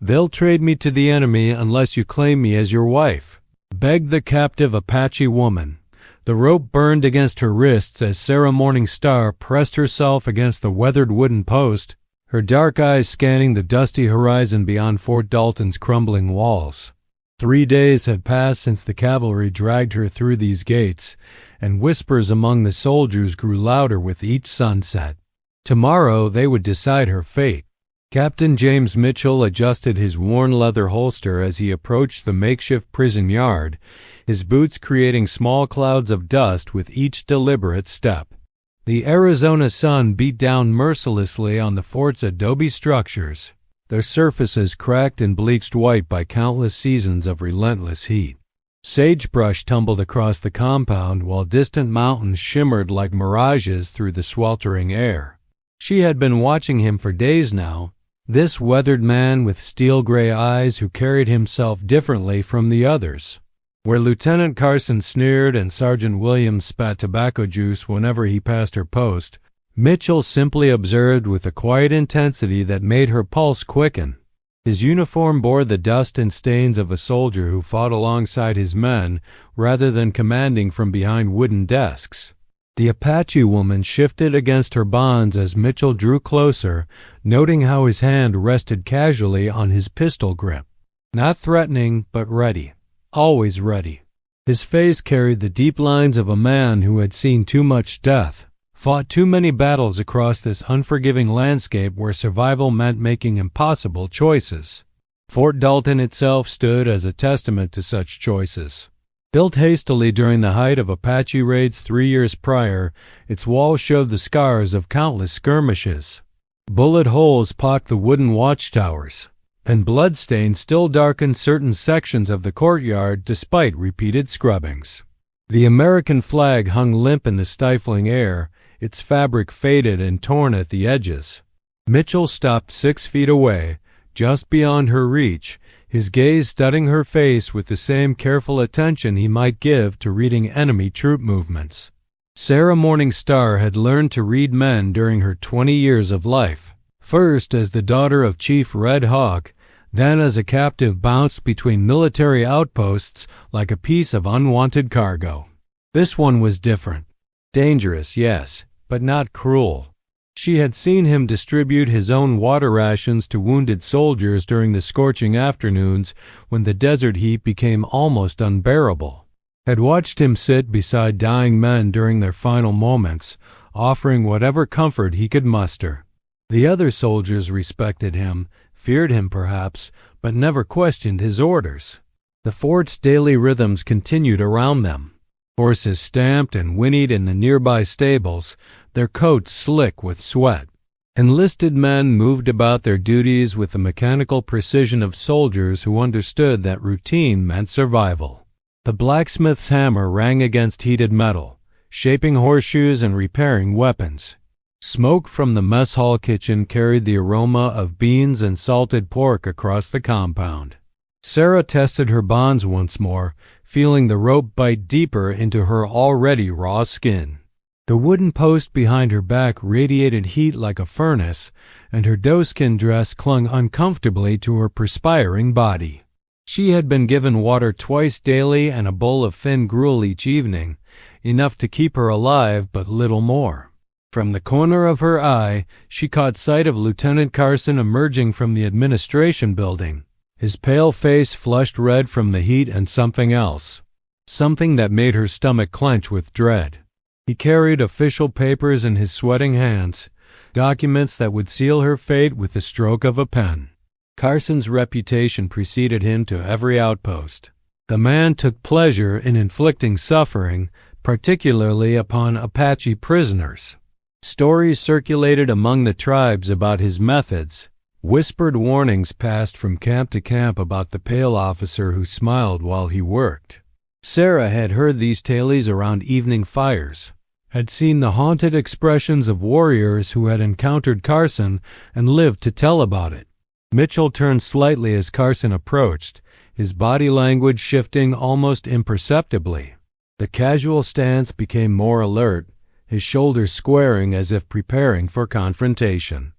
"They'll trade me to the enemy unless you claim me as your wife," begged the captive Apache woman. The rope burned against her wrists as Sarah Morningstar pressed herself against the weathered wooden post, her dark eyes scanning the dusty horizon beyond Fort Dalton's crumbling walls. 3 days had passed since the cavalry dragged her through these gates, and whispers among the soldiers grew louder with each sunset. Tomorrow they would decide her fate. Captain James Mitchell adjusted his worn leather holster as he approached the makeshift prison yard, his boots creating small clouds of dust with each deliberate step. The Arizona sun beat down mercilessly on the fort's adobe structures, their surfaces cracked and bleached white by countless seasons of relentless heat. Sagebrush tumbled across the compound while distant mountains shimmered like mirages through the sweltering air. She had been watching him for days now, this weathered man with steel-gray eyes who carried himself differently from the others. Where Lieutenant Carson sneered and Sergeant Williams spat tobacco juice whenever he passed her post, Mitchell simply observed with a quiet intensity that made her pulse quicken. His uniform bore the dust and stains of a soldier who fought alongside his men rather than commanding from behind wooden desks. The Apache woman shifted against her bonds as Mitchell drew closer, noting how his hand rested casually on his pistol grip. Not threatening, but ready. Always ready. His face carried the deep lines of a man who had seen too much death, fought too many battles across this unforgiving landscape where survival meant making impossible choices. Fort Dalton itself stood as a testament to such choices. Built hastily during the height of Apache raids 3 years prior, its walls showed the scars of countless skirmishes. Bullet holes pocked the wooden watchtowers, and bloodstains still darkened certain sections of the courtyard despite repeated scrubbings. The American flag hung limp in the stifling air, its fabric faded and torn at the edges. Mitchell stopped 6 feet away, just beyond her reach, his gaze studying her face with the same careful attention he might give to reading enemy troop movements. Sarah Morningstar had learned to read men during her 20 years of life, first as the daughter of Chief Red Hawk, then as a captive bounced between military outposts like a piece of unwanted cargo. This one was different. Dangerous, yes, but not cruel. She had seen him distribute his own water rations to wounded soldiers during the scorching afternoons when the desert heat became almost unbearable. Had watched him sit beside dying men during their final moments, offering whatever comfort he could muster. The other soldiers respected him, feared him perhaps, but never questioned his orders. The fort's daily rhythms continued around them. Horses stamped and whinnied in the nearby stables, their coats slick with sweat. Enlisted men moved about their duties with the mechanical precision of soldiers who understood that routine meant survival. The blacksmith's hammer rang against heated metal, shaping horseshoes and repairing weapons. Smoke from the mess hall kitchen carried the aroma of beans and salted pork across the compound. Sarah tested her bonds once more, feeling the rope bite deeper into her already raw skin. The wooden post behind her back radiated heat like a furnace, and her doeskin dress clung uncomfortably to her perspiring body. She had been given water twice daily and a bowl of thin gruel each evening, enough to keep her alive but little more. From the corner of her eye, she caught sight of Lieutenant Carson emerging from the administration building, his pale face flushed red from the heat and something else, something that made her stomach clench with dread. He carried official papers in his sweating hands, documents that would seal her fate with the stroke of a pen. Carson's reputation preceded him to every outpost. The man took pleasure in inflicting suffering, particularly upon Apache prisoners. Stories circulated among the tribes about his methods. Whispered warnings passed from camp to camp about the pale officer who smiled while he worked. Sarah had heard these tales around evening fires, had seen the haunted expressions of warriors who had encountered Carson and lived to tell about it. Mitchell turned slightly as Carson approached, his body language shifting almost imperceptibly. The casual stance became more alert, his shoulders squaring as if preparing for confrontation.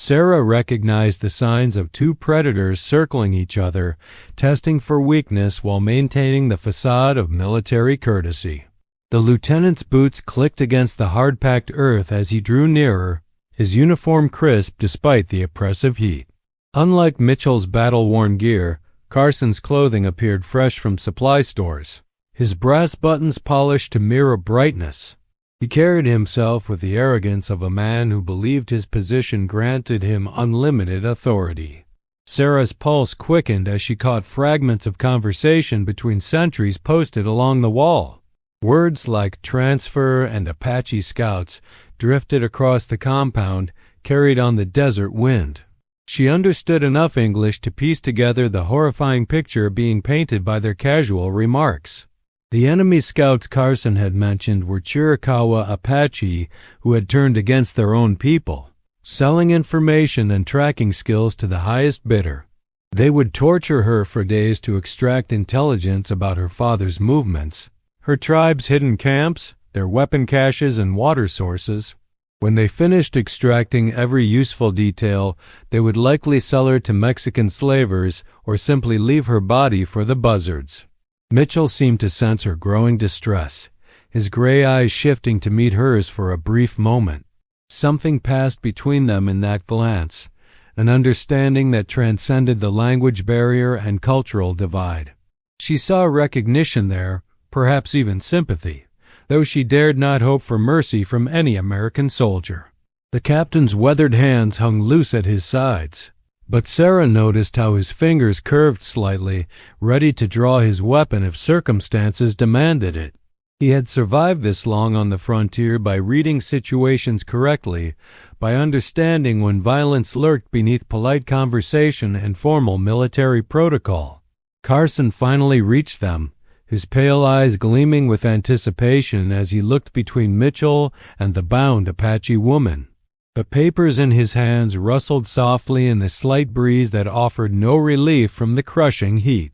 Sarah recognized the signs of two predators circling each other, testing for weakness while maintaining the facade of military courtesy. The lieutenant's boots clicked against the hard-packed earth as he drew nearer, his uniform crisp despite the oppressive heat. Unlike Mitchell's battle-worn gear, Carson's clothing appeared fresh from supply stores, his brass buttons polished to mirror brightness. He carried himself with the arrogance of a man who believed his position granted him unlimited authority. Sarah's pulse quickened as she caught fragments of conversation between sentries posted along the wall. Words like transfer and Apache scouts drifted across the compound, carried on the desert wind. She understood enough English to piece together the horrifying picture being painted by their casual remarks. The enemy scouts Carson had mentioned were Chiricahua Apache who had turned against their own people, selling information and tracking skills to the highest bidder. They would torture her for days to extract intelligence about her father's movements, her tribe's hidden camps, their weapon caches and water sources. When they finished extracting every useful detail, they would likely sell her to Mexican slavers or simply leave her body for the buzzards. Mitchell seemed to sense her growing distress, his gray eyes shifting to meet hers for a brief moment. Something passed between them in that glance, an understanding that transcended the language barrier and cultural divide. She saw recognition there, perhaps even sympathy, though she dared not hope for mercy from any American soldier. The captain's weathered hands hung loose at his sides, but Sarah noticed how his fingers curved slightly, ready to draw his weapon if circumstances demanded it. He had survived this long on the frontier by reading situations correctly, by understanding when violence lurked beneath polite conversation and formal military protocol. Carson finally reached them, his pale eyes gleaming with anticipation as he looked between Mitchell and the bound Apache woman. The papers in his hands rustled softly in the slight breeze that offered no relief from the crushing heat.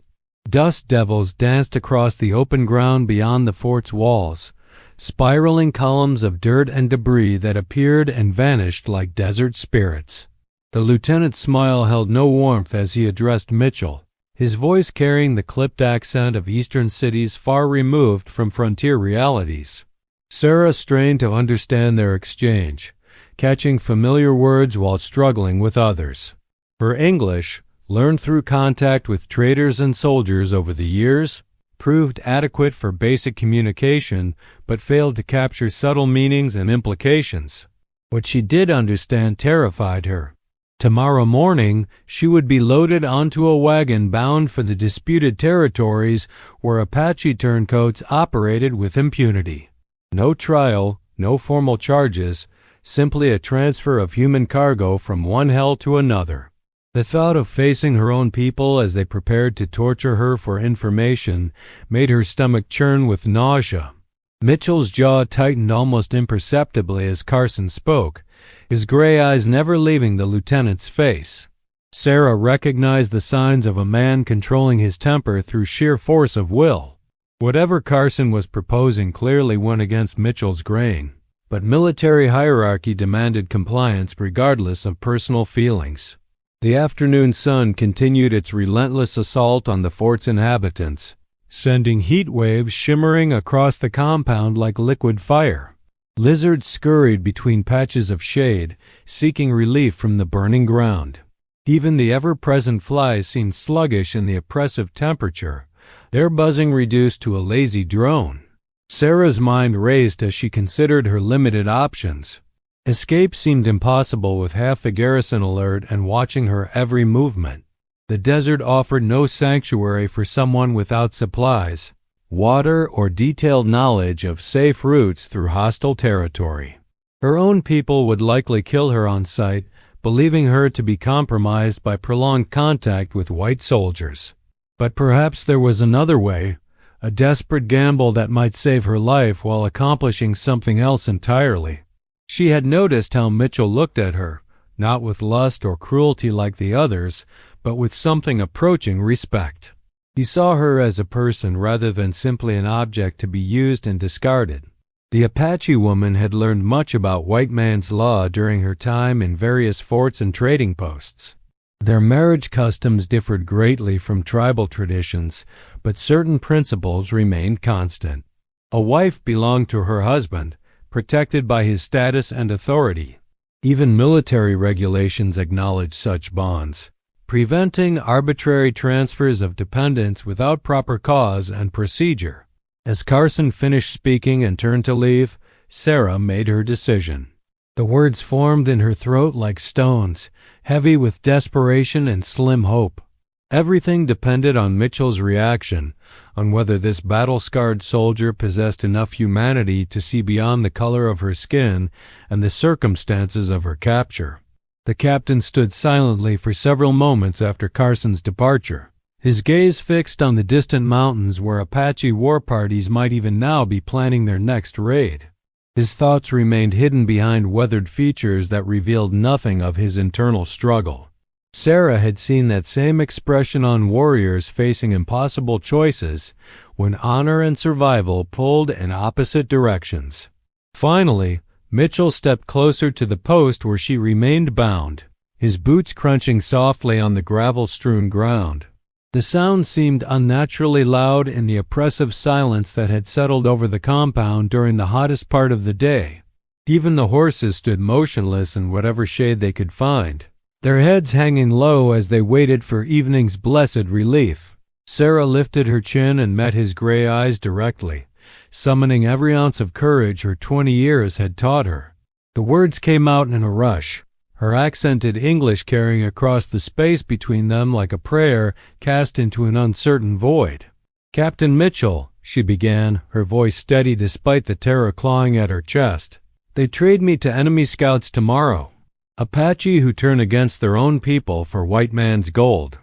Dust devils danced across the open ground beyond the fort's walls, spiraling columns of dirt and debris that appeared and vanished like desert spirits. The lieutenant's smile held no warmth as he addressed Mitchell, his voice carrying the clipped accent of eastern cities far removed from frontier realities. Sarah strained to understand their exchange, catching familiar words while struggling with others. Her English, learned through contact with traders and soldiers over the years, proved adequate for basic communication but failed to capture subtle meanings and implications. What she did understand terrified her. Tomorrow morning, she would be loaded onto a wagon bound for the disputed territories where Apache turncoats operated with impunity. No trial, no formal charges, simply a transfer of human cargo from one hell to another. The thought of facing her own people as they prepared to torture her for information made her stomach churn with nausea. Mitchell's jaw tightened almost imperceptibly as Carson spoke, his gray eyes never leaving the lieutenant's face. Sarah recognized the signs of a man controlling his temper through sheer force of will. Whatever Carson was proposing clearly went against Mitchell's grain, but military hierarchy demanded compliance regardless of personal feelings. The afternoon sun continued its relentless assault on the fort's inhabitants, sending heat waves shimmering across the compound like liquid fire. Lizards scurried between patches of shade, seeking relief from the burning ground. Even the ever-present flies seemed sluggish in the oppressive temperature, their buzzing reduced to a lazy drone. Sarah's mind raced as she considered her limited options. Escape seemed impossible with half the garrison alert and watching her every movement. The desert offered no sanctuary for someone without supplies, water, or detailed knowledge of safe routes through hostile territory. Her own people would likely kill her on sight, believing her to be compromised by prolonged contact with white soldiers. But perhaps there was another way, a desperate gamble that might save her life while accomplishing something else entirely. She had noticed how Mitchell looked at her, not with lust or cruelty like the others, but with something approaching respect. He saw her as a person rather than simply an object to be used and discarded. The Apache woman had learned much about white man's law during her time in various forts and trading posts. Their marriage customs differed greatly from tribal traditions, but certain principles remained constant. A wife belonged to her husband, protected by his status and authority. Even military regulations acknowledged such bonds, preventing arbitrary transfers of dependence without proper cause and procedure. As Carson finished speaking and turned to leave, Sarah made her decision. The words formed in her throat like stones, heavy with desperation and slim hope. Everything depended on Mitchell's reaction, on whether this battle-scarred soldier possessed enough humanity to see beyond the color of her skin and the circumstances of her capture. The captain stood silently for several moments after Carson's departure, his gaze fixed on the distant mountains where Apache war parties might even now be planning their next raid. His thoughts remained hidden behind weathered features that revealed nothing of his internal struggle. Sarah had seen that same expression on warriors facing impossible choices when honor and survival pulled in opposite directions. Finally, Mitchell stepped closer to the post where she remained bound, his boots crunching softly on the gravel-strewn ground. The sound seemed unnaturally loud in the oppressive silence that had settled over the compound during the hottest part of the day. Even the horses stood motionless in whatever shade they could find, their heads hanging low as they waited for evening's blessed relief. Sarah lifted her chin and met his gray eyes directly, summoning every ounce of courage her 20 years had taught her. The words came out in a rush, her accented English carrying across the space between them like a prayer cast into an uncertain void. "Captain Mitchell," she began, her voice steady despite the terror clawing at her chest. "They trade me to enemy scouts tomorrow. Apache who turn against their own people for white man's gold."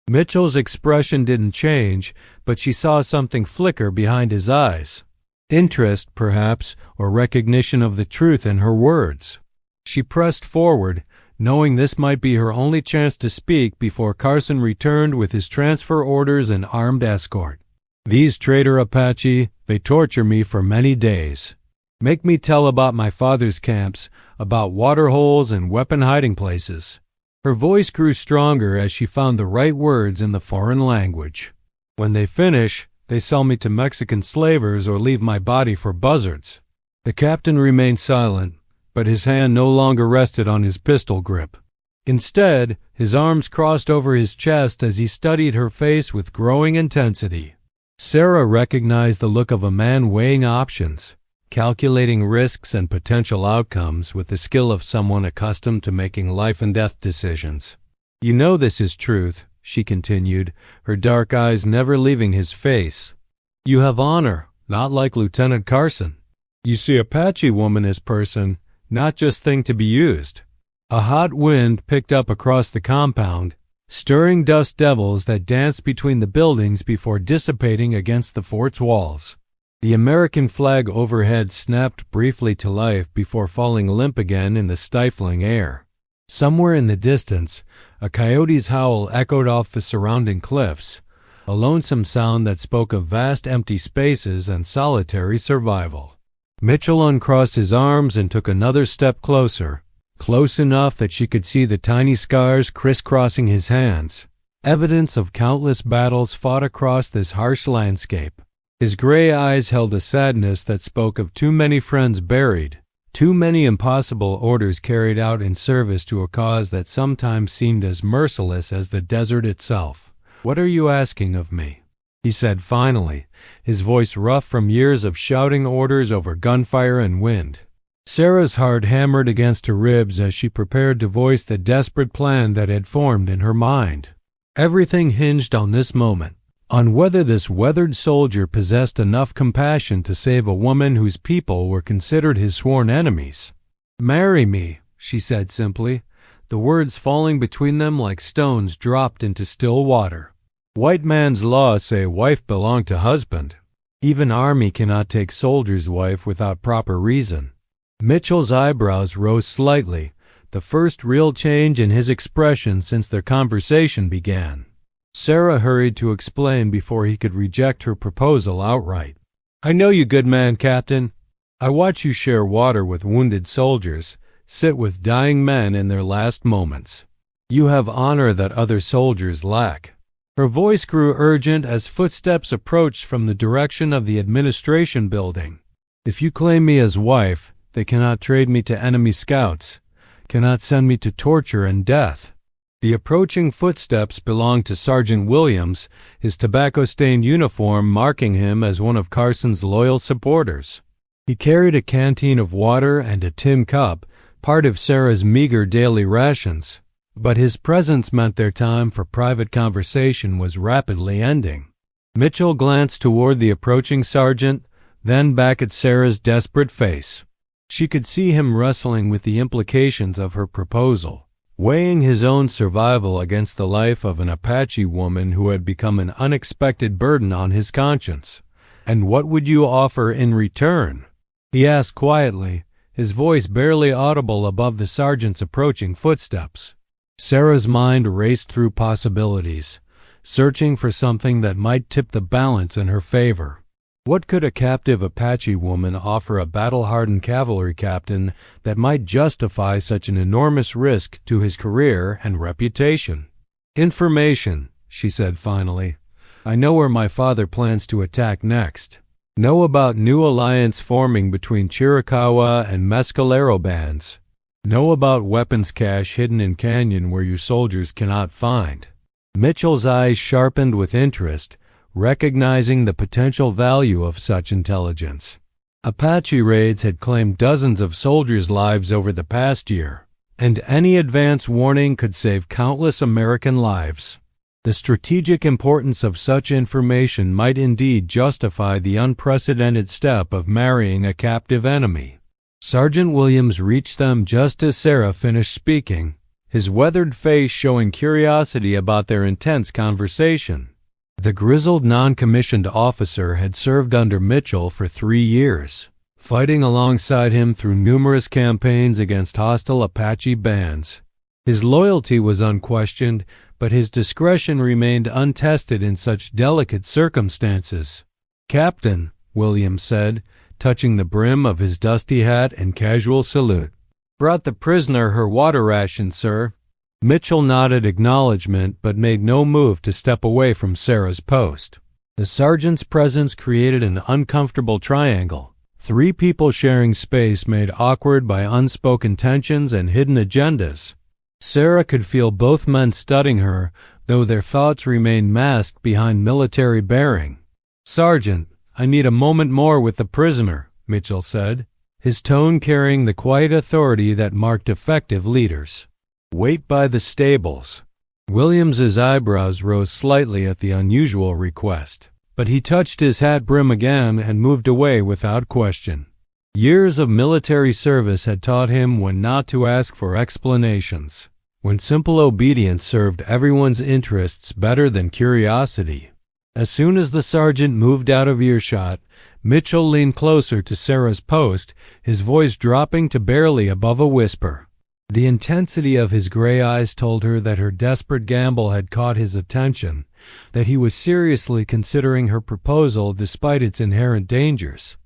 Mitchell's expression didn't change, but she saw something flicker behind his eyes. Interest, perhaps, or recognition of the truth in her words. She pressed forward, knowing this might be her only chance to speak before Carson returned with his transfer orders and armed escort. "These traitor Apache, they torture me for many days. Make me tell about my father's camps, about water holes and weapon hiding places." Her voice grew stronger as she found the right words in the foreign language. "When they finish, they sell me to Mexican slavers or leave my body for buzzards." The captain remained silent, but his hand no longer rested on his pistol grip. Instead, his arms crossed over his chest as he studied her face with growing intensity. Sarah recognized the look of a man weighing options, calculating risks and potential outcomes with the skill of someone accustomed to making life-and-death decisions. "You know this is truth," she continued, her dark eyes never leaving his face. "You have honor, not like Lieutenant Carson. You see Apache woman as person, not just thing to be used." A hot wind picked up across the compound, stirring dust devils that danced between the buildings before dissipating against the fort's walls. The American flag overhead snapped briefly to life before falling limp again in the stifling air. Somewhere in the distance, a coyote's howl echoed off the surrounding cliffs, a lonesome sound that spoke of vast empty spaces and solitary survival. Mitchell uncrossed his arms and took another step closer, close enough that she could see the tiny scars crisscrossing his hands, evidence of countless battles fought across this harsh landscape. His gray eyes held a sadness that spoke of too many friends buried, too many impossible orders carried out in service to a cause that sometimes seemed as merciless as the desert itself. "What are you asking of me?" he said finally, his voice rough from years of shouting orders over gunfire and wind. Sarah's heart hammered against her ribs as she prepared to voice the desperate plan that had formed in her mind. Everything hinged on this moment, on whether this weathered soldier possessed enough compassion to save a woman whose people were considered his sworn enemies. "Marry me," she said simply, the words falling between them like stones dropped into still water. "White man's laws say wife belong to husband. Even army cannot take soldier's wife without proper reason." Mitchell's eyebrows rose slightly, the first real change in his expression since their conversation began. Sarah hurried to explain before he could reject her proposal outright. "I know you, good man, Captain. I watch you share water with wounded soldiers, sit with dying men in their last moments. You have honor that other soldiers lack." Her voice grew urgent as footsteps approached from the direction of the administration building. "If you claim me as wife, they cannot trade me to enemy scouts, cannot send me to torture and death." The approaching footsteps belonged to Sergeant Williams, his tobacco-stained uniform marking him as one of Carson's loyal supporters. He carried a canteen of water and a tin cup, part of Sarah's meager daily rations, but his presence meant their time for private conversation was rapidly ending. Mitchell glanced toward the approaching sergeant, then back at Sarah's desperate face. She could see him wrestling with the implications of her proposal, weighing his own survival against the life of an Apache woman who had become an unexpected burden on his conscience. "And what would you offer in return?" he asked quietly, his voice barely audible above the sergeant's approaching footsteps. Sarah's mind raced through possibilities, searching for something that might tip the balance in her favor. What could a captive Apache woman offer a battle-hardened cavalry captain that might justify such an enormous risk to his career and reputation? "Information," she said finally. "I know where my father plans to attack next. Know about new alliance forming between Chiricahua and Mescalero bands. Know about weapons cache hidden in canyon where your soldiers cannot find." Mitchell's eyes sharpened with interest, recognizing the potential value of such intelligence. Apache raids had claimed dozens of soldiers' lives over the past year, and any advance warning could save countless American lives. The strategic importance of such information might indeed justify the unprecedented step of marrying a captive enemy. Sergeant Williams reached them just as Sarah finished speaking, his weathered face showing curiosity about their intense conversation. The grizzled non-commissioned officer had served under Mitchell for 3 years, fighting alongside him through numerous campaigns against hostile Apache bands. His loyalty was unquestioned, but his discretion remained untested in such delicate circumstances. "Captain," Williams said, touching the brim of his dusty hat in casual salute. "Brought the prisoner her water ration, sir." Mitchell nodded acknowledgment but made no move to step away from Sarah's post. The sergeant's presence created an uncomfortable triangle, 3 people sharing space made awkward by unspoken tensions and hidden agendas. Sarah could feel both men studying her, though their thoughts remained masked behind military bearing. "Sergeant, I need a moment more with the prisoner," Mitchell said, his tone carrying the quiet authority that marked effective leaders. "Wait by the stables." Williams's eyebrows rose slightly at the unusual request, but he touched his hat brim again and moved away without question. Years of military service had taught him when not to ask for explanations, when simple obedience served everyone's interests better than curiosity. As soon as the sergeant moved out of earshot, Mitchell leaned closer to Sarah's post, his voice dropping to barely above a whisper. The intensity of his gray eyes told her that her desperate gamble had caught his attention, that he was seriously considering her proposal despite its inherent dangers.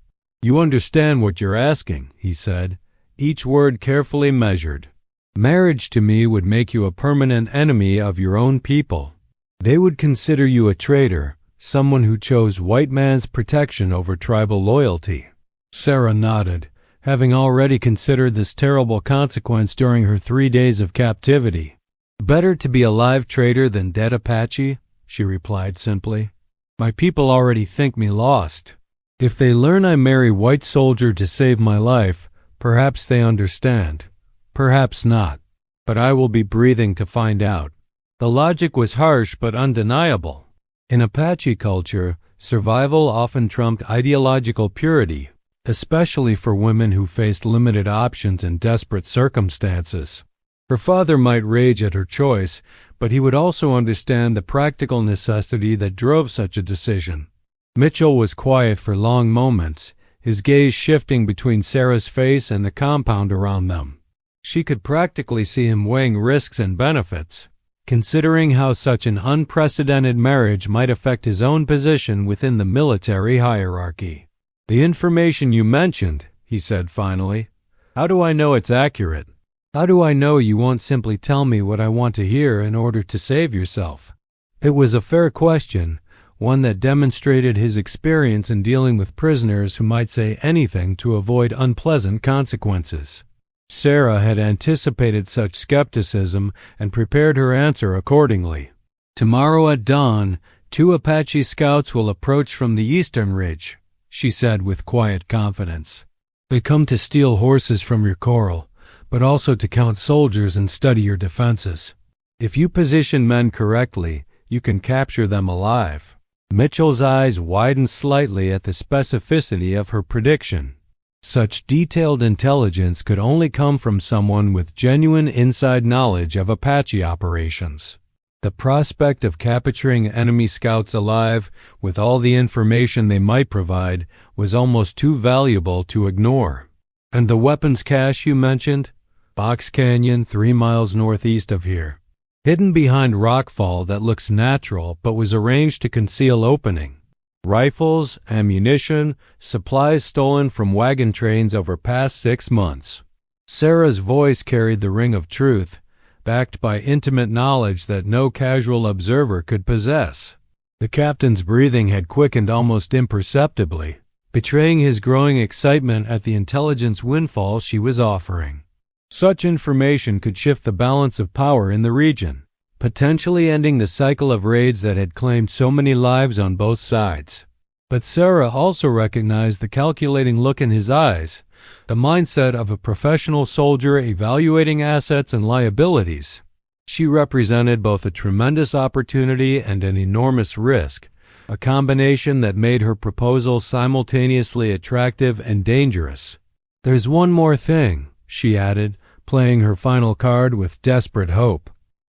"You understand what you're asking," he said, each word carefully measured. "Marriage to me would make you a permanent enemy of your own people. They would consider you a traitor, someone who chose white man's protection over tribal loyalty." Sarah nodded, having already considered this terrible consequence during her 3 days of captivity. "Better to be a live traitor than dead Apache," she replied simply. "My people already think me lost. If they learn I marry white soldier to save my life, perhaps they understand. Perhaps not. But I will be breathing to find out." The logic was harsh but undeniable. In Apache culture, survival often trumped ideological purity, especially for women who faced limited options in desperate circumstances. Her father might rage at her choice, but he would also understand the practical necessity that drove such a decision. Mitchell was quiet for long moments, his gaze shifting between Sarah's face and the compound around them. She could practically see him weighing risks and benefits, considering how such an unprecedented marriage might affect his own position within the military hierarchy. "The information you mentioned," he said finally. "How do I know it's accurate? How do I know you won't simply tell me what I want to hear in order to save yourself?" It was a fair question, one that demonstrated his experience in dealing with prisoners who might say anything to avoid unpleasant consequences. Sarah had anticipated such skepticism and prepared her answer accordingly. "Tomorrow at dawn, 2 Apache scouts will approach from the eastern ridge," she said with quiet confidence. "They come to steal horses from your corral, but also to count soldiers and study your defenses. If you position men correctly, you can capture them alive." Mitchell's eyes widened slightly at the specificity of her prediction. Such detailed intelligence could only come from someone with genuine inside knowledge of Apache operations. The prospect of capturing enemy scouts alive, with all the information they might provide, was almost too valuable to ignore. "And the weapons cache you mentioned?" "Box Canyon, 3 miles northeast of here. Hidden behind rockfall that looks natural but was arranged to conceal opening. Rifles, ammunition, supplies stolen from wagon trains over past 6 months." Sarah's voice carried the ring of truth, backed by intimate knowledge that no casual observer could possess. The captain's breathing had quickened almost imperceptibly, betraying his growing excitement at the intelligence windfall she was offering. Such information could shift the balance of power in the region, potentially ending the cycle of raids that had claimed so many lives on both sides. But Sarah also recognized the calculating look in his eyes, the mindset of a professional soldier evaluating assets and liabilities. She represented both a tremendous opportunity and an enormous risk, a combination that made her proposal simultaneously attractive and dangerous. "There's one more thing," she added, playing her final card with desperate hope.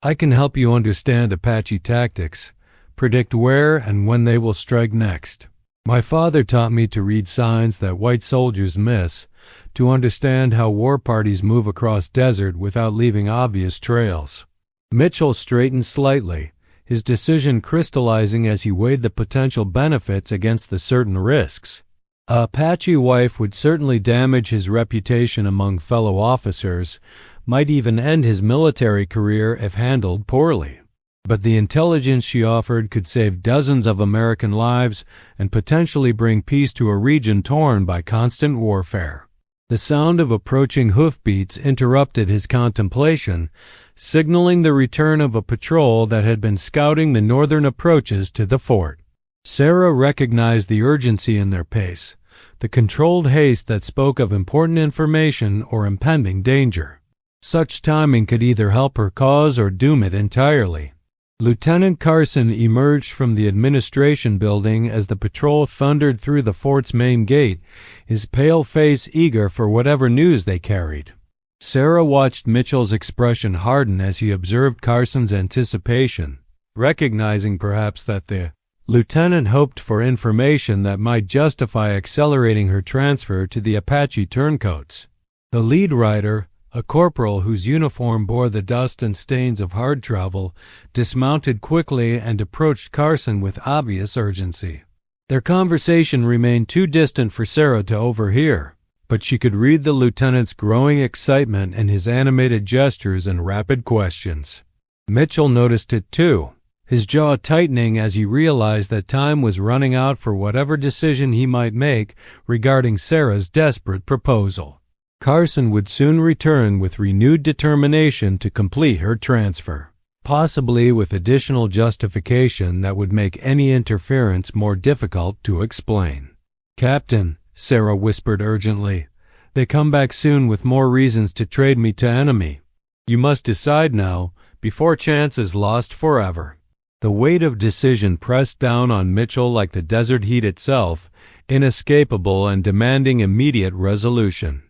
"I can help you understand Apache tactics, predict where and when they will strike next. My father taught me to read signs that white soldiers miss, to understand how war parties move across desert without leaving obvious trails." Mitchell straightened slightly, his decision crystallizing as he weighed the potential benefits against the certain risks. A Apache wife would certainly damage his reputation among fellow officers, might even end his military career if handled poorly. But the intelligence she offered could save dozens of American lives and potentially bring peace to a region torn by constant warfare. The sound of approaching hoofbeats interrupted his contemplation, signaling the return of a patrol that had been scouting the northern approaches to the fort. Sarah recognized the urgency in their pace, the controlled haste that spoke of important information or impending danger. Such timing could either help her cause or doom it entirely. Lieutenant Carson emerged from the administration building as the patrol thundered through the fort's main gate, his pale face eager for whatever news they carried. Sarah watched Mitchell's expression harden as he observed Carson's anticipation, recognizing perhaps that the lieutenant hoped for information that might justify accelerating her transfer to the Apache turncoats. The lead rider, a corporal whose uniform bore the dust and stains of hard travel, dismounted quickly and approached Carson with obvious urgency. Their conversation remained too distant for Sarah to overhear, but she could read the lieutenant's growing excitement in his animated gestures and rapid questions. Mitchell noticed it too, his jaw tightening as he realized that time was running out for whatever decision he might make regarding Sarah's desperate proposal. Carson would soon return with renewed determination to complete her transfer, possibly with additional justification that would make any interference more difficult to explain. "Captain," Sarah whispered urgently, "they come back soon with more reasons to trade me to enemy. You must decide now, before chance is lost forever." The weight of decision pressed down on Mitchell like the desert heat itself, inescapable and demanding immediate resolution.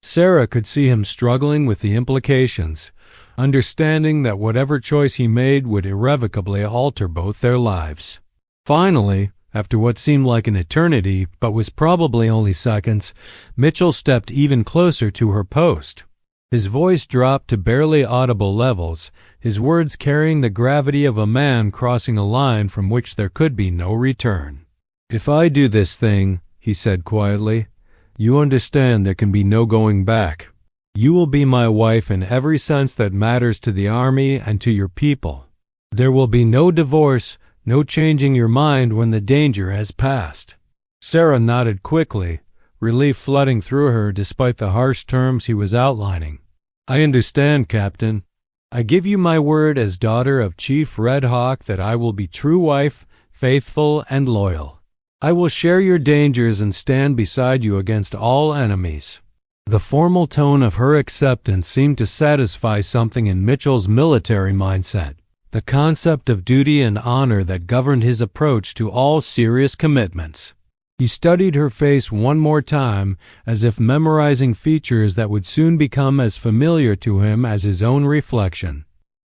Sarah could see him struggling with the implications, understanding that whatever choice he made would irrevocably alter both their lives. Finally, after what seemed like an eternity but was probably only seconds, Mitchell stepped even closer to her post. His voice dropped to barely audible levels, his words carrying the gravity of a man crossing a line from which there could be no return. "If I do this thing," he said quietly, You understand there can be no going back. You will be my wife in every sense that matters to the army and to your people. There will be no divorce, no changing your mind when the danger has passed." Sarah nodded quickly, relief flooding through her despite the harsh terms he was outlining. "I understand, Captain. I give you my word as daughter of Chief Red Hawk that I will be true wife, faithful and loyal. I will share your dangers and stand beside you against all enemies." The formal tone of her acceptance seemed to satisfy something in Mitchell's military mindset, the concept of duty and honor that governed his approach to all serious commitments. He studied her face one more time, as if memorizing features that would soon become as familiar to him as his own reflection.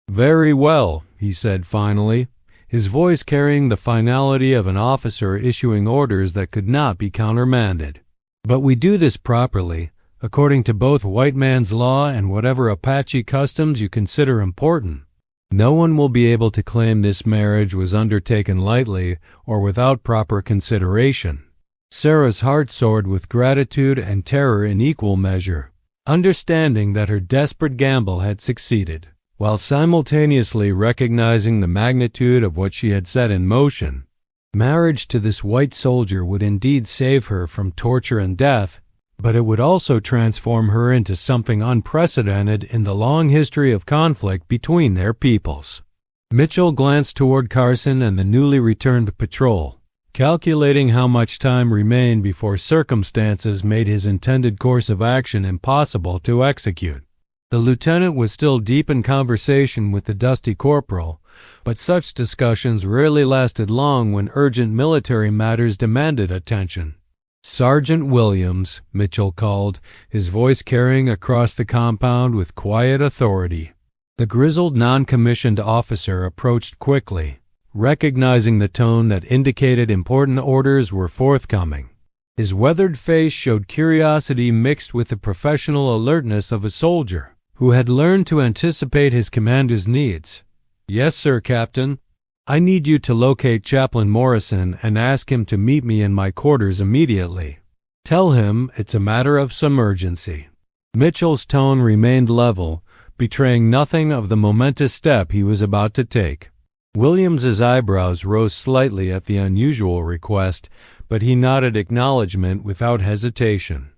"Very well," he said finally, his voice carrying the finality of an officer issuing orders that could not be countermanded. "But we do this properly, according to both white man's law and whatever Apache customs you consider important. No one will be able to claim this marriage was undertaken lightly or without proper consideration." Sarah's heart soared with gratitude and terror in equal measure, understanding that her desperate gamble had succeeded, while simultaneously recognizing the magnitude of what she had set in motion. Marriage to this white soldier would indeed save her from torture and death, but it would also transform her into something unprecedented in the long history of conflict between their peoples. Mitchell glanced toward Carson and the newly returned patrol, calculating how much time remained before circumstances made his intended course of action impossible to execute. The lieutenant was still deep in conversation with the dusty corporal, but such discussions rarely lasted long when urgent military matters demanded attention. "Sergeant Williams," Mitchell called, his voice carrying across the compound with quiet authority. The grizzled non-commissioned officer approached quickly, recognizing the tone that indicated important orders were forthcoming. His weathered face showed curiosity mixed with the professional alertness of a soldier who had learned to anticipate his commander's needs. "Yes, sir, Captain. I need you to locate Chaplain Morrison and ask him to meet me in my quarters immediately. Tell him it's a matter of some urgency." Mitchell's tone remained level, betraying nothing of the momentous step he was about to take. Williams's eyebrows rose slightly at the unusual request, but he nodded acknowledgment without hesitation.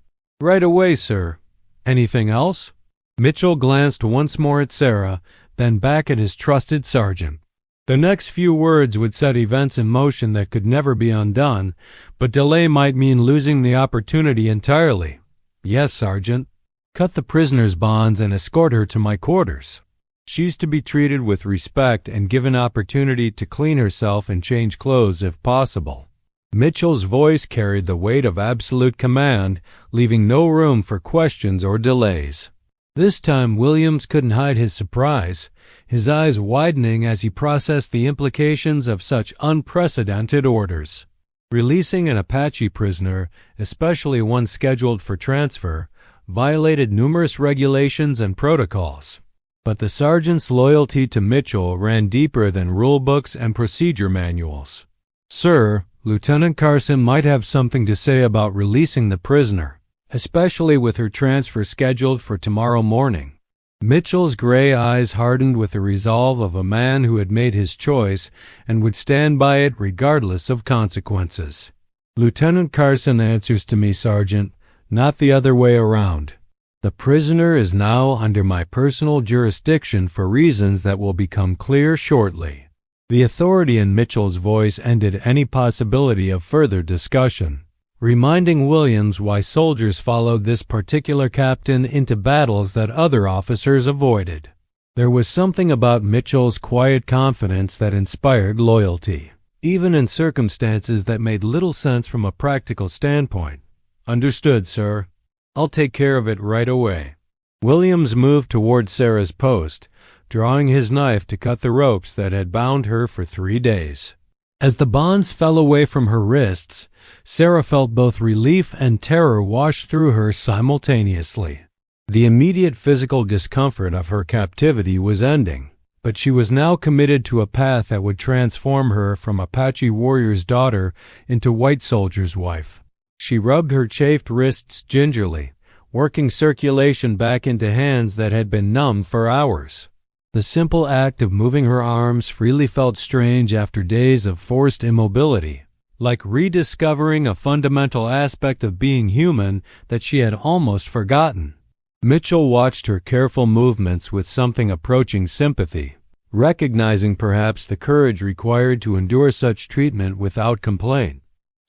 "Right away, sir. Anything else?" Mitchell glanced once more at Sarah, then back at his trusted sergeant. The next few words would set events in motion that could never be undone, but delay might mean losing the opportunity entirely. "Yes, Sergeant. Cut the prisoner's bonds and escort her to my quarters. She's to be treated with respect and given opportunity to clean herself and change clothes if possible." Mitchell's voice carried the weight of absolute command, leaving no room for questions or delays. This time Williams couldn't hide his surprise, his eyes widening as he processed the implications of such unprecedented orders. Releasing an Apache prisoner, especially one scheduled for transfer, violated numerous regulations and protocols. But the sergeant's loyalty to Mitchell ran deeper than rulebooks and procedure manuals. "Sir, Lieutenant Carson might have something to say about releasing the prisoner, especially with her transfer scheduled for tomorrow morning." Mitchell's gray eyes hardened with the resolve of a man who had made his choice and would stand by it regardless of consequences. "Lieutenant Carson answers to me, Sergeant, not the other way around. The prisoner is now under my personal jurisdiction for reasons that will become clear shortly." The authority in Mitchell's voice ended any possibility of further discussion, reminding Williams why soldiers followed this particular captain into battles that other officers avoided. There was something about Mitchell's quiet confidence that inspired loyalty, even in circumstances that made little sense from a practical standpoint. "Understood, sir. I'll take care of it right away." Williams moved toward Sarah's post, drawing his knife to cut the ropes that had bound her for 3 days. As the bonds fell away from her wrists, Sarah felt both relief and terror wash through her simultaneously. The immediate physical discomfort of her captivity was ending, but she was now committed to a path that would transform her from Apache warrior's daughter into white soldier's wife. She rubbed her chafed wrists gingerly, working circulation back into hands that had been numb for hours. The simple act of moving her arms freely felt strange after days of forced immobility, like rediscovering a fundamental aspect of being human that she had almost forgotten. Mitchell watched her careful movements with something approaching sympathy, recognizing perhaps the courage required to endure such treatment without complaint.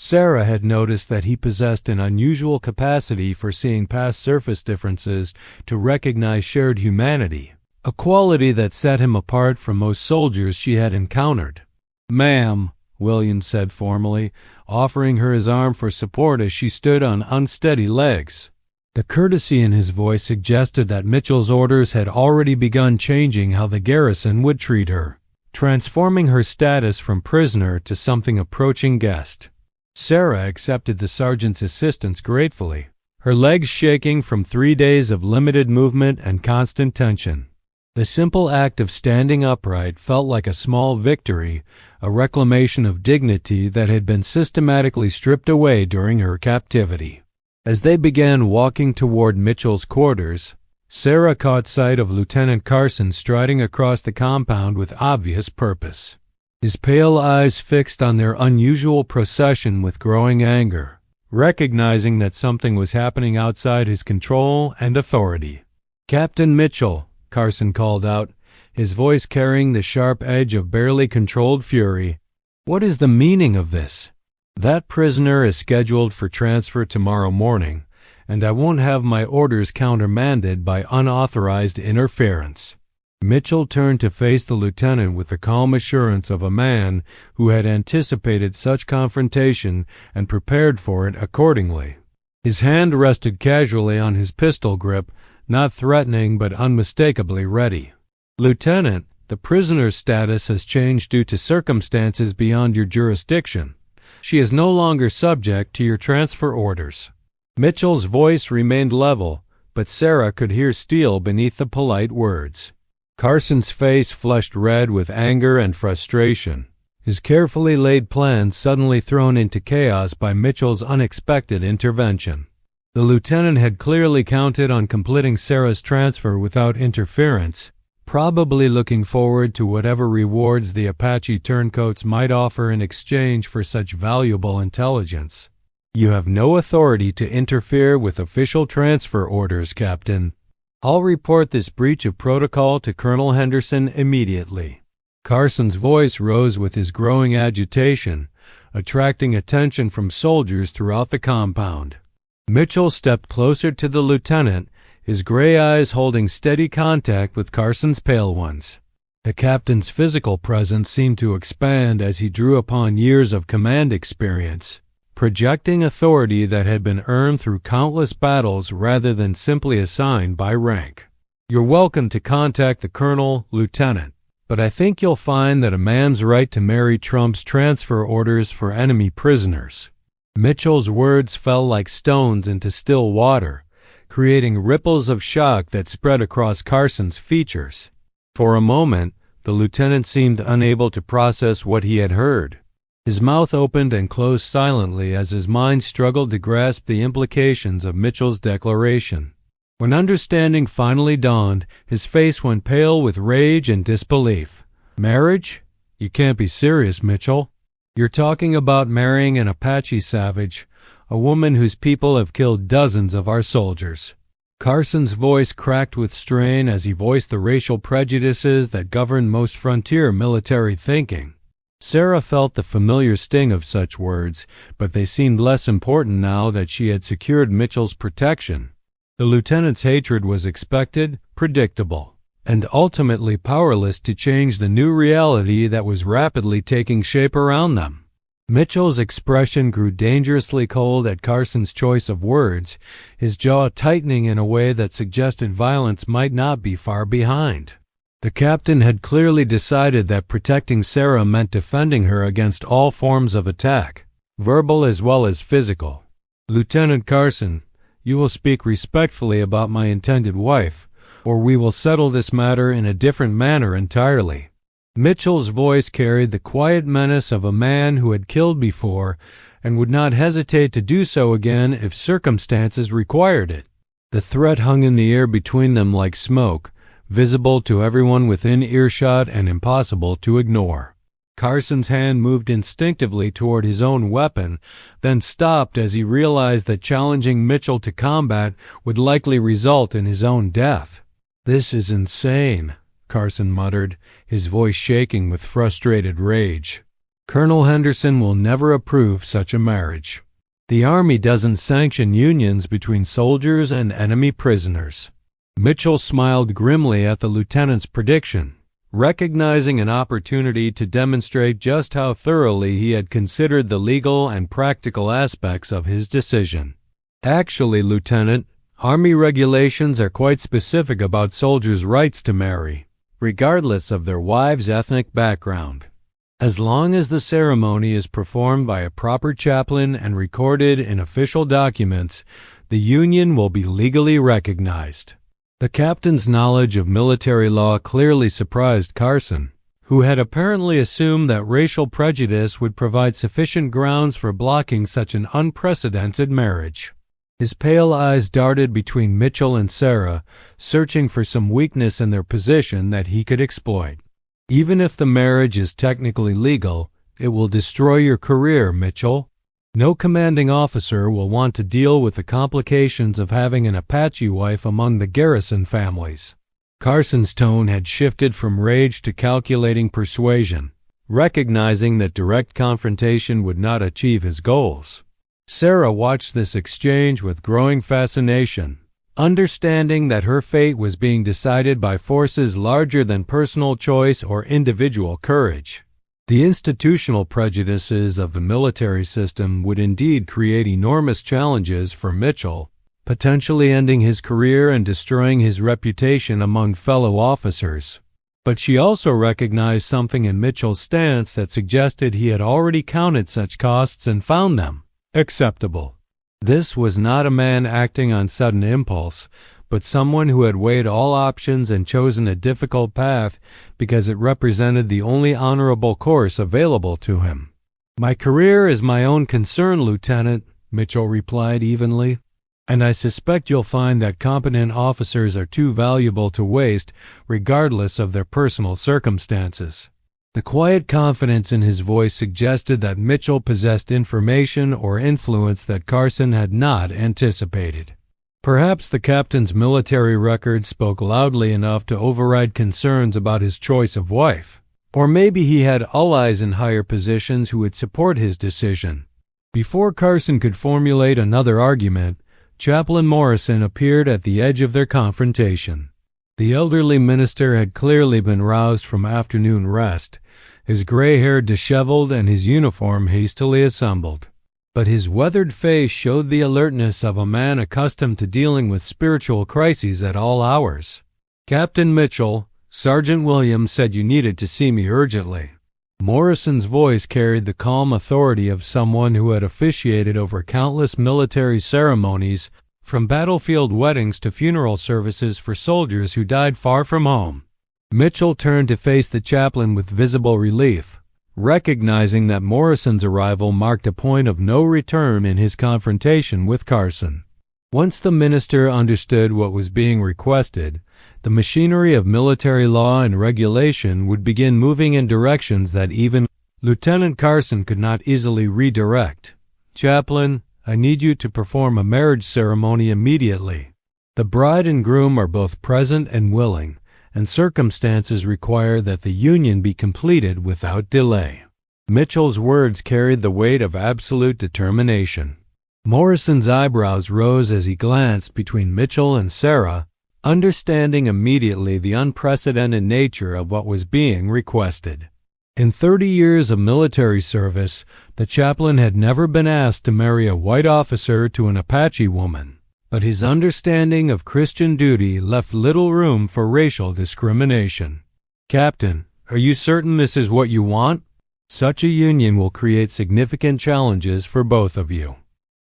Sarah had noticed that he possessed an unusual capacity for seeing past surface differences to recognize shared humanity, a quality that set him apart from most soldiers she had encountered. "Ma'am," William said formally, offering her his arm for support as she stood on unsteady legs. The courtesy in his voice suggested that Mitchell's orders had already begun changing how the garrison would treat her, transforming her status from prisoner to something approaching guest. Sarah accepted the sergeant's assistance gratefully, her legs shaking from 3 days of limited movement and constant tension. The simple act of standing upright felt like a small victory, a reclamation of dignity that had been systematically stripped away during her captivity. As they began walking toward Mitchell's quarters, Sarah caught sight of Lieutenant Carson striding across the compound with obvious purpose, his pale eyes fixed on their unusual procession with growing anger, recognizing that something was happening outside his control and authority. "Captain Mitchell," Carson called out, his voice carrying the sharp edge of barely controlled fury, "what is the meaning of this? That prisoner is scheduled for transfer tomorrow morning, and I won't have my orders countermanded by unauthorized interference." Mitchell turned to face the lieutenant with the calm assurance of a man who had anticipated such confrontation and prepared for it accordingly. His hand rested casually on his pistol grip, not threatening but unmistakably ready. "Lieutenant, the prisoner's status has changed due to circumstances beyond your jurisdiction. She is no longer subject to your transfer orders." Mitchell's voice remained level, but Sarah could hear steel beneath the polite words. Carson's face flushed red with anger and frustration, his carefully laid plans suddenly thrown into chaos by Mitchell's unexpected intervention. The lieutenant had clearly counted on completing Sarah's transfer without interference, probably looking forward to whatever rewards the Apache turncoats might offer in exchange for such valuable intelligence. "You have no authority to interfere with official transfer orders, Captain. I'll report this breach of protocol to Colonel Henderson immediately." Carson's voice rose with his growing agitation, attracting attention from soldiers throughout the compound. Mitchell stepped closer to the lieutenant, his gray eyes holding steady contact with Carson's pale ones. The captain's physical presence seemed to expand as he drew upon years of command experience, projecting authority that had been earned through countless battles rather than simply assigned by rank. "You're welcome to contact the colonel, lieutenant, but I think you'll find that a man's right to marry trumps transfer orders for enemy prisoners." Mitchell's words fell like stones into still water, creating ripples of shock that spread across Carson's features. For a moment, the lieutenant seemed unable to process what he had heard. His mouth opened and closed silently as his mind struggled to grasp the implications of Mitchell's declaration. When understanding finally dawned, his face went pale with rage and disbelief. "Marriage? You can't be serious, Mitchell. You're talking about marrying an Apache savage, a woman whose people have killed dozens of our soldiers." Carson's voice cracked with strain as he voiced the racial prejudices that govern most frontier military thinking. Sarah felt the familiar sting of such words, but they seemed less important now that she had secured Mitchell's protection. The lieutenant's hatred was expected, predictable, and ultimately powerless to change the new reality that was rapidly taking shape around them. Mitchell's expression grew dangerously cold at Carson's choice of words, his jaw tightening in a way that suggested violence might not be far behind. The captain had clearly decided that protecting Sarah meant defending her against all forms of attack, verbal as well as physical. "Lieutenant Carson, you will speak respectfully about my intended wife, or we will settle this matter in a different manner entirely." Mitchell's voice carried the quiet menace of a man who had killed before and would not hesitate to do so again if circumstances required it. The threat hung in the air between them like smoke, visible to everyone within earshot and impossible to ignore. Carson's hand moved instinctively toward his own weapon, then stopped as he realized that challenging Mitchell to combat would likely result in his own death. "This is insane," Carson muttered, his voice shaking with frustrated rage. "Colonel Henderson will never approve such a marriage. The Army doesn't sanction unions between soldiers and enemy prisoners." Mitchell smiled grimly at the lieutenant's prediction, recognizing an opportunity to demonstrate just how thoroughly he had considered the legal and practical aspects of his decision. "Actually, Lieutenant, Army regulations are quite specific about soldiers' rights to marry, regardless of their wives' ethnic background. As long as the ceremony is performed by a proper chaplain and recorded in official documents, the union will be legally recognized." The captain's knowledge of military law clearly surprised Carson, who had apparently assumed that racial prejudice would provide sufficient grounds for blocking such an unprecedented marriage. His pale eyes darted between Mitchell and Sarah, searching for some weakness in their position that he could exploit. "Even if the marriage is technically legal, it will destroy your career, Mitchell. No commanding officer will want to deal with the complications of having an Apache wife among the garrison families." Carson's tone had shifted from rage to calculating persuasion, recognizing that direct confrontation would not achieve his goals. Sarah watched this exchange with growing fascination, understanding that her fate was being decided by forces larger than personal choice or individual courage. The institutional prejudices of the military system would indeed create enormous challenges for Mitchell, potentially ending his career and destroying his reputation among fellow officers. But she also recognized something in Mitchell's stance that suggested he had already counted such costs and found them acceptable. This was not a man acting on sudden impulse, but someone who had weighed all options and chosen a difficult path because it represented the only honorable course available to him. "My career is my own concern, Lieutenant," Mitchell replied evenly, "and I suspect you'll find that competent officers are too valuable to waste regardless of their personal circumstances." The quiet confidence in his voice suggested that Mitchell possessed information or influence that Carson had not anticipated. Perhaps the captain's military record spoke loudly enough to override concerns about his choice of wife. Or maybe he had allies in higher positions who would support his decision. Before Carson could formulate another argument, Chaplain Morrison appeared at the edge of their confrontation. The elderly minister had clearly been roused from afternoon rest, his gray hair disheveled and his uniform hastily assembled. But his weathered face showed the alertness of a man accustomed to dealing with spiritual crises at all hours. "Captain Mitchell, Sergeant Williams said you needed to see me urgently." Morrison's voice carried the calm authority of someone who had officiated over countless military ceremonies, from battlefield weddings to funeral services for soldiers who died far from home. Mitchell turned to face the chaplain with visible relief, recognizing that Morrison's arrival marked a point of no return in his confrontation with Carson. Once the minister understood what was being requested, the machinery of military law and regulation would begin moving in directions that even Lieutenant Carson could not easily redirect. "Chaplain, I need you to perform a marriage ceremony immediately. The bride and groom are both present and willing, and circumstances require that the union be completed without delay." Mitchell's words carried the weight of absolute determination. Morrison's eyebrows rose as he glanced between Mitchell and Sarah, understanding immediately the unprecedented nature of what was being requested. In 30 years of military service, the chaplain had never been asked to marry a white officer to an Apache woman, but his understanding of Christian duty left little room for racial discrimination. "Captain, are you certain this is what you want? Such a union will create significant challenges for both of you."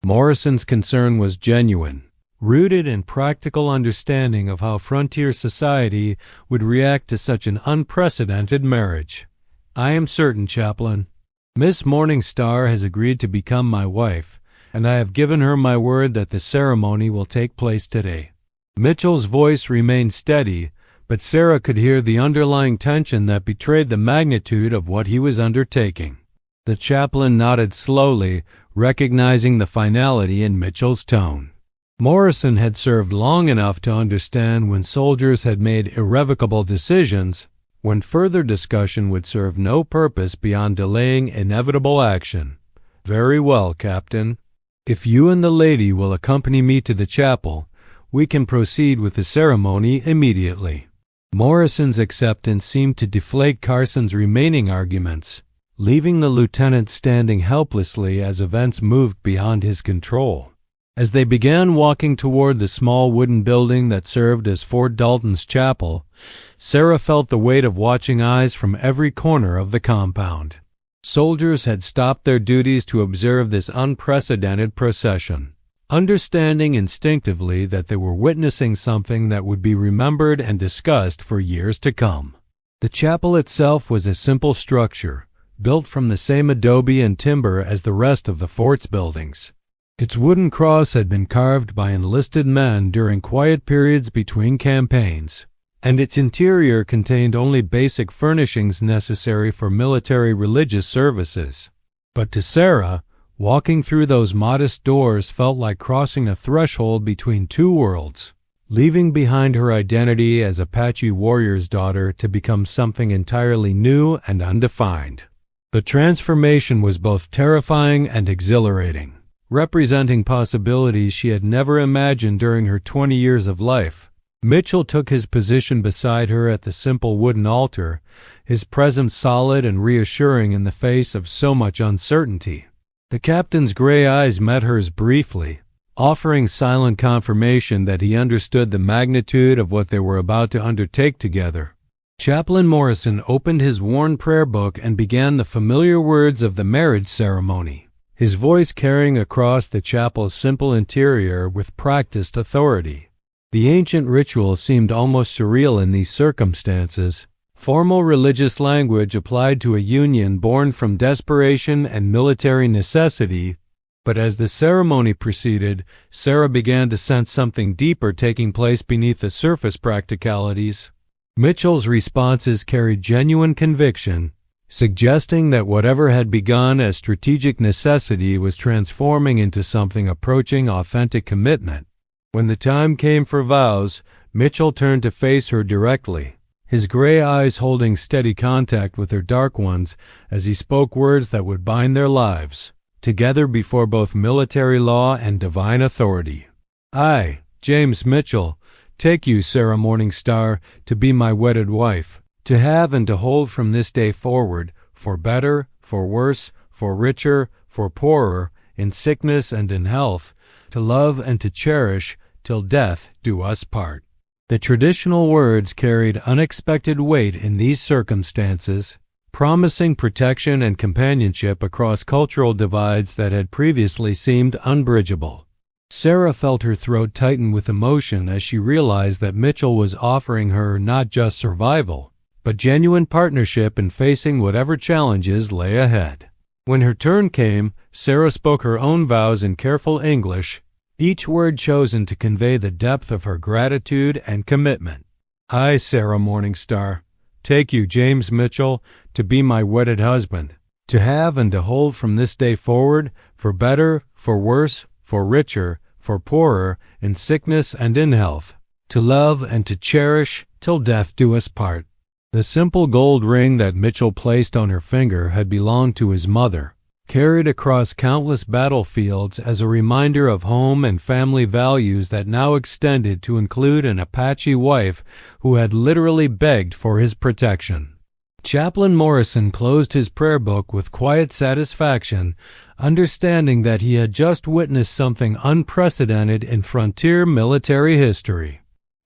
Morrison's concern was genuine, rooted in practical understanding of how frontier society would react to such an unprecedented marriage. "I am certain, Chaplain. Miss Morningstar has agreed to become my wife, and I have given her my word that the ceremony will take place today." Mitchell's voice remained steady, but Sarah could hear the underlying tension that betrayed the magnitude of what he was undertaking. The chaplain nodded slowly, recognizing the finality in Mitchell's tone. Morrison had served long enough to understand when soldiers had made irrevocable decisions, when further discussion would serve no purpose beyond delaying inevitable action. "Very well, Captain. If you and the lady will accompany me to the chapel, we can proceed with the ceremony immediately." Morrison's acceptance seemed to deflate Carson's remaining arguments, leaving the lieutenant standing helplessly as events moved beyond his control. As they began walking toward the small wooden building that served as Fort Dalton's chapel, Sarah felt the weight of watching eyes from every corner of the compound. Soldiers had stopped their duties to observe this unprecedented procession, understanding instinctively that they were witnessing something that would be remembered and discussed for years to come. The chapel itself was a simple structure, built from the same adobe and timber as the rest of the fort's buildings. Its wooden cross had been carved by enlisted men during quiet periods between campaigns, and its interior contained only basic furnishings necessary for military religious services. But to Sarah, walking through those modest doors felt like crossing a threshold between two worlds, leaving behind her identity as Apache warrior's daughter to become something entirely new and undefined. The transformation was both terrifying and exhilarating, representing possibilities she had never imagined during her 20 years of life. Mitchell took his position beside her at the simple wooden altar, his presence solid and reassuring in the face of so much uncertainty. The captain's gray eyes met hers briefly, offering silent confirmation that he understood the magnitude of what they were about to undertake together. Chaplain Morrison opened his worn prayer book and began the familiar words of the marriage ceremony, his voice carrying across the chapel's simple interior with practiced authority. The ancient ritual seemed almost surreal in these circumstances, formal religious language applied to a union born from desperation and military necessity. But as the ceremony proceeded, Sarah began to sense something deeper taking place beneath the surface practicalities. Mitchell's responses carried genuine conviction, suggesting that whatever had begun as strategic necessity was transforming into something approaching authentic commitment. When the time came for vows, Mitchell turned to face her directly, his gray eyes holding steady contact with her dark ones as he spoke words that would bind their lives together before both military law and divine authority. "I, James Mitchell, take you, Sarah Morningstar, to be my wedded wife, to have and to hold from this day forward, for better, for worse, for richer, for poorer, in sickness and in health, to love and to cherish, till death do us part." The traditional words carried unexpected weight in these circumstances, promising protection and companionship across cultural divides that had previously seemed unbridgeable. Sarah felt her throat tighten with emotion as she realized that Mitchell was offering her not just survival, but genuine partnership in facing whatever challenges lay ahead. When her turn came, Sarah spoke her own vows in careful English, each word chosen to convey the depth of her gratitude and commitment. "I, Sarah Morningstar, take you, James Mitchell, to be my wedded husband, to have and to hold from this day forward, for better, for worse, for richer, for poorer, in sickness and in health, to love and to cherish, till death do us part." The simple gold ring that Mitchell placed on her finger had belonged to his mother, carried across countless battlefields as a reminder of home and family values that now extended to include an Apache wife who had literally begged for his protection. Chaplain Morrison closed his prayer book with quiet satisfaction, understanding that he had just witnessed something unprecedented in frontier military history.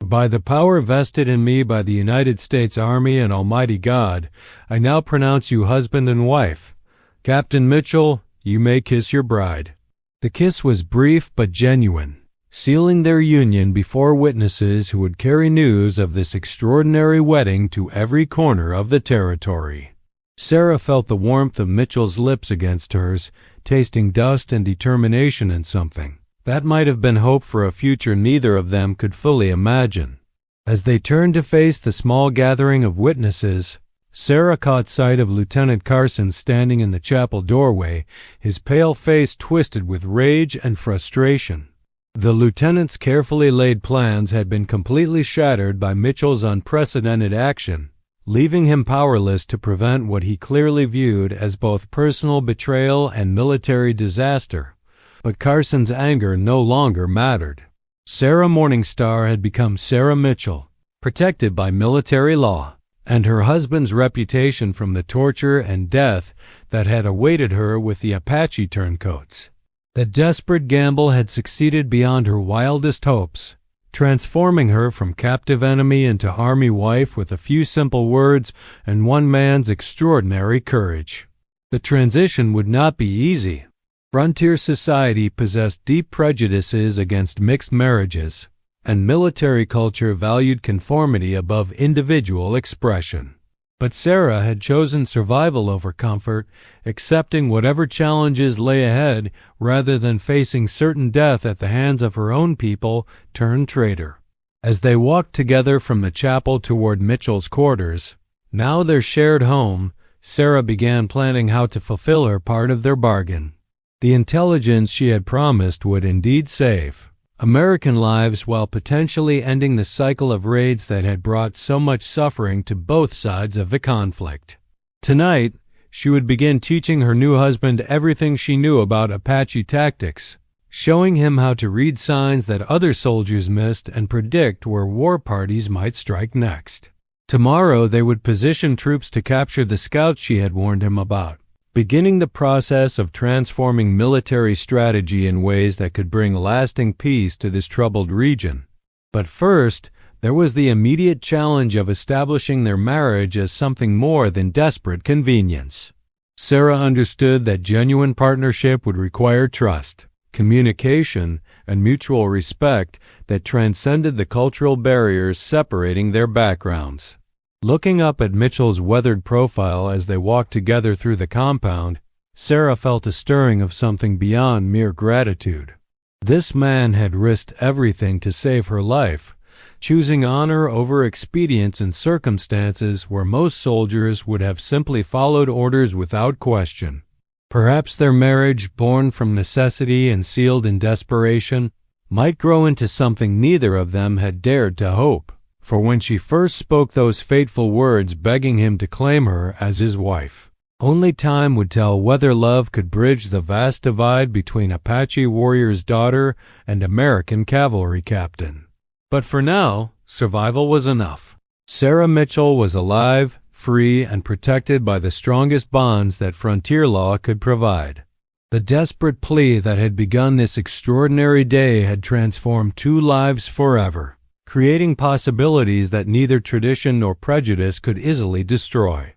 "By the power vested in me by the United States Army and Almighty God, I now pronounce you husband and wife. Captain Mitchell, you may kiss your bride." The kiss was brief but genuine, sealing their union before witnesses who would carry news of this extraordinary wedding to every corner of the territory. Sarah felt the warmth of Mitchell's lips against hers, tasting dust and determination in something that might have been hope for a future neither of them could fully imagine. As they turned to face the small gathering of witnesses, Sarah caught sight of Lieutenant Carson standing in the chapel doorway, his pale face twisted with rage and frustration. The lieutenant's carefully laid plans had been completely shattered by Mitchell's unprecedented action, leaving him powerless to prevent what he clearly viewed as both personal betrayal and military disaster. But Carson's anger no longer mattered. Sarah Morningstar had become Sarah Mitchell, protected by military law, and her husband's reputation from the torture and death that had awaited her with the Apache turncoats. The desperate gamble had succeeded beyond her wildest hopes, transforming her from captive enemy into army wife with a few simple words and one man's extraordinary courage. The transition would not be easy. Frontier society possessed deep prejudices against mixed marriages, and military culture valued conformity above individual expression. But Sarah had chosen survival over comfort, accepting whatever challenges lay ahead rather than facing certain death at the hands of her own people turned traitor. As they walked together from the chapel toward Mitchell's quarters, now their shared home, Sarah began planning how to fulfill her part of their bargain. The intelligence she had promised would indeed save American lives while potentially ending the cycle of raids that had brought so much suffering to both sides of the conflict. Tonight, she would begin teaching her new husband everything she knew about Apache tactics, showing him how to read signs that other soldiers missed and predict where war parties might strike next. Tomorrow they would position troops to capture the scouts she had warned him about, beginning the process of transforming military strategy in ways that could bring lasting peace to this troubled region. But first, there was the immediate challenge of establishing their marriage as something more than desperate convenience. Sarah understood that genuine partnership would require trust, communication, and mutual respect that transcended the cultural barriers separating their backgrounds. Looking up at Mitchell's weathered profile as they walked together through the compound, Sarah felt a stirring of something beyond mere gratitude. This man had risked everything to save her life, choosing honor over expedience in circumstances where most soldiers would have simply followed orders without question. Perhaps their marriage, born from necessity and sealed in desperation, might grow into something neither of them had dared to hope. For when she first spoke those fateful words begging him to claim her as his wife, only time would tell whether love could bridge the vast divide between Apache warrior's daughter and American cavalry captain. But for now, survival was enough. Sarah Mitchell was alive, free, and protected by the strongest bonds that frontier law could provide. The desperate plea that had begun this extraordinary day had transformed two lives forever, creating possibilities that neither tradition nor prejudice could easily destroy.